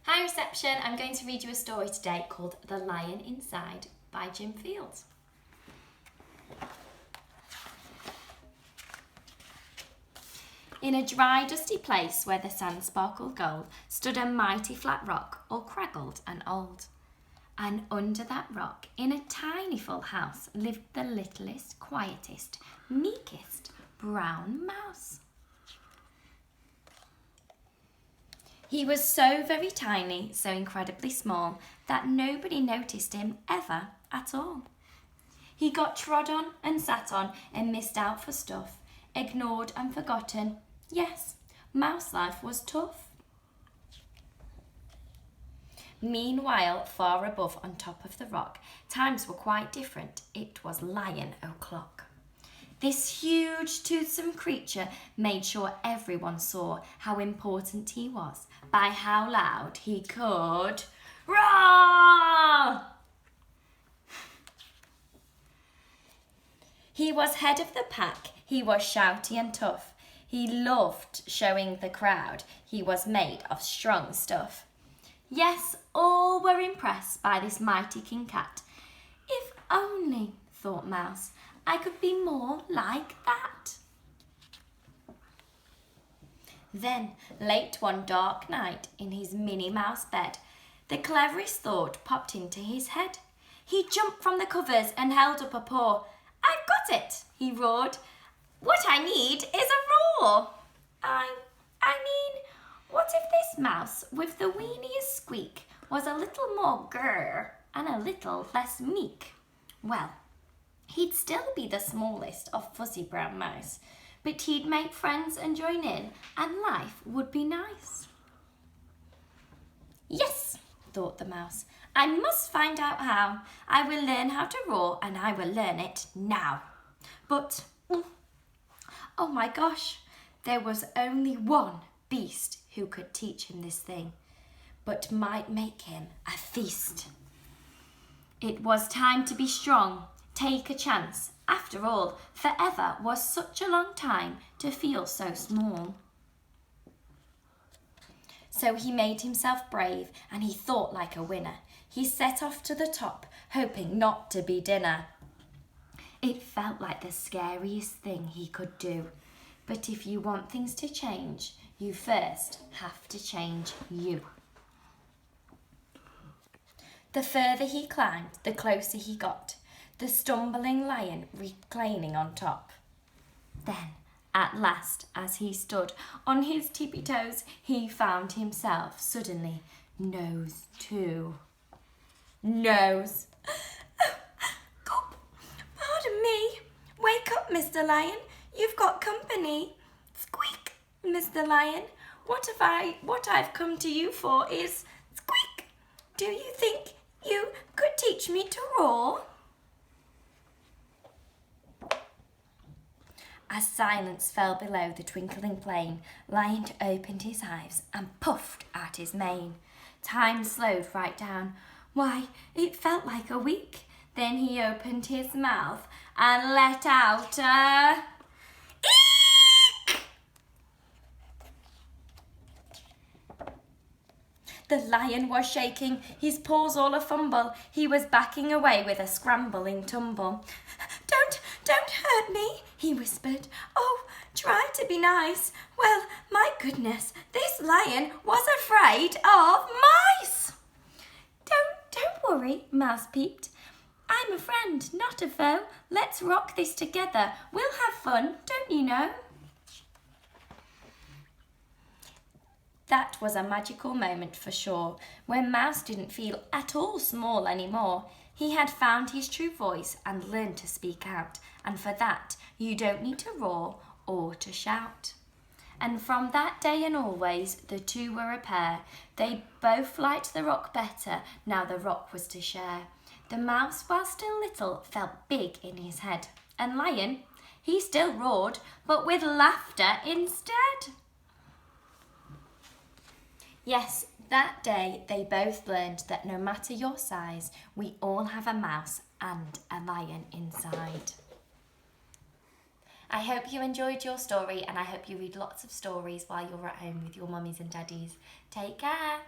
Hi Reception, I'm going to read you a story today called The Lion Inside by Jim Fields. In a dry, dusty place where the sand sparkled gold stood a mighty flat rock, all craggled and old. And under that rock, in a tiny full house, lived the littlest, quietest, meekest brown mouse. He was so very tiny, so incredibly small, that nobody noticed him ever at all. He got trod on and sat on and missed out for stuff, ignored and forgotten. Yes, mouse life was tough. Meanwhile, far above on top of the rock, times were quite different. It was Lion O'Clock. This huge, toothsome creature made sure everyone saw how important he was by how loud he could roar. He was head of the pack. He was shouty and tough. He loved showing the crowd he was made of strong stuff. Yes, all were impressed by this mighty King Cat. If only, thought Mouse, I could be more like that. Then, late one dark night, in his Minnie Mouse bed, the cleverest thought popped into his head. He jumped from the covers and held up a paw. I've got it, he roared. What I need is a roar. I mean, what if this mouse with the weeniest squeak was a little more grrr and a little less meek? Well, he'd still be the smallest of fuzzy brown mice, but he'd make friends and join in, and life would be nice. Yes, thought the mouse, I must find out how. I will learn how to roar, and I will learn it now. But, oh my gosh, there was only one beast who could teach him this thing, but might make him a feast. It was time to be strong, take a chance. After all, forever was such a long time to feel so small. So he made himself brave and he thought like a winner. He set off to the top, hoping not to be dinner. It felt like the scariest thing he could do. But if you want things to change, you first have to change you. The further he climbed, the closer he got, the stumbling lion reclining on top. Then, at last, as he stood on his tippy toes, he found himself suddenly nose to nose. Pardon me. Wake up, Mr. Lion. You've got company. Squeak, Mr. Lion. What I've come to you for is squeak. Do you think you could teach me to roar? As silence fell below the twinkling plain, Lion opened his eyes and puffed out his mane. Time slowed right down. Why, it felt like a week. Then he opened his mouth and let out a eek! The lion was shaking, his paws all a-fumble. He was backing away with a scrambling tumble. Don't hurt me, he whispered. Oh, try to be nice. Well, my goodness, this lion was afraid of mice. Don't worry, Mouse peeped. I'm a friend, not a foe. Let's rock this together. We'll have fun, don't you know? That was a magical moment for sure, when Mouse didn't feel at all small anymore. He had found his true voice and learned to speak out, and for that you don't need to roar or to shout. And from that day and always, the two were a pair. They both liked the rock better, now the rock was to share. The mouse, while still little, felt big in his head. And Lion, he still roared, but with laughter instead. Yes, that day they both learned that no matter your size, we all have a mouse and a lion inside. I hope you enjoyed your story, and I hope you read lots of stories while you're at home with your mummies and daddies. Take care.